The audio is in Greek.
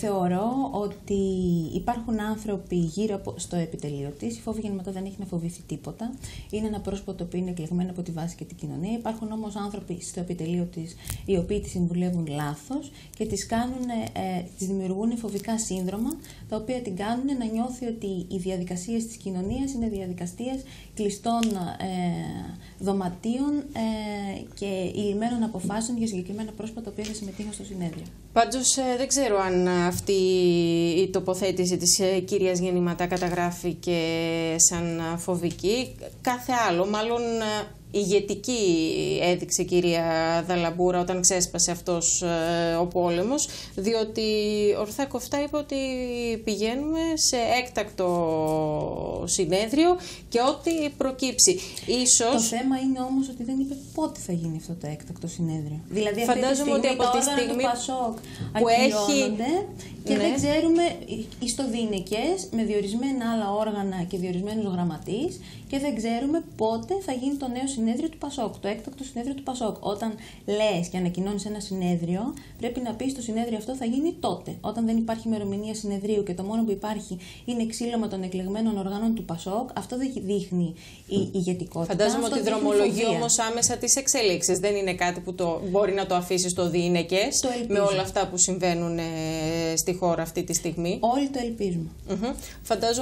Θεωρώ ότι υπάρχουν άνθρωποι γύρω στο επιτελείο της. Η φόβη γεννηματά δεν έχει να φοβηθεί τίποτα. Είναι ένα πρόσωπο το οποίο είναι εκλεγμένο από τη βάση και την κοινωνία. Υπάρχουν όμως άνθρωποι στο επιτελείο της οι οποίοι τη συμβουλεύουν λάθος και τις δημιουργούν φοβικά σύνδρομα, τα οποία την κάνουν να νιώθει ότι οι διαδικασίες της κοινωνίας είναι διαδικασίες κλειστών δωματίων και ηρημένων αποφάσεων για συγκεκριμένα πρόσωπα τα οποία θα συμμετείχαν στο συνέδριο. Πάντως δεν ξέρω αν αυτή η τοποθέτηση της κυρίας Γεννηματά καταγράφηκε σαν φοβική. Κάθε άλλο, μάλλον ηγετική έδειξε η κυρία Δαλαμπούρα όταν ξέσπασε αυτός ο πόλεμος, διότι ορθά κοφτά είπε ότι πηγαίνουμε σε έκτακτο συνέδριο και ό,τι προκύψει. Ίσως... Το θέμα είναι όμως ότι δεν είπε πότε θα γίνει αυτό το έκτακτο συνέδριο. Δηλαδή φαντάζομαι ότι από τη στιγμή του Πασόκ που έχει... και δεν ξέρουμε ιστοδιεινικές με διορισμένα άλλα όργανα και διορισμένους γραμματείς και δεν ξέρουμε πότε θα γίνει το νέο συνέδριο του Πασόκ, το έκτακτο συνέδριο του Πασόκ. Όταν λες και ανακοινώνεις ένα συνέδριο, πρέπει να πεις το συνέδριο αυτό θα γίνει τότε. Όταν δεν υπάρχει ημερομηνία συνεδρίου και το μόνο που υπάρχει είναι ξύλωμα των εκλεγμένων οργάνων του Πασόκ, αυτό δεν δείχνει η ηγετικότητα. Φαντάζομαι ότι δρομολογεί όμως άμεσα τις εξελίξεις. Δεν είναι κάτι που μπορεί να το αφήσει στο διηνεκές με όλα αυτά που συμβαίνουν στη χώρα αυτή τη στιγμή. Όλοι το ελπίζουμε. Φαντάζομαι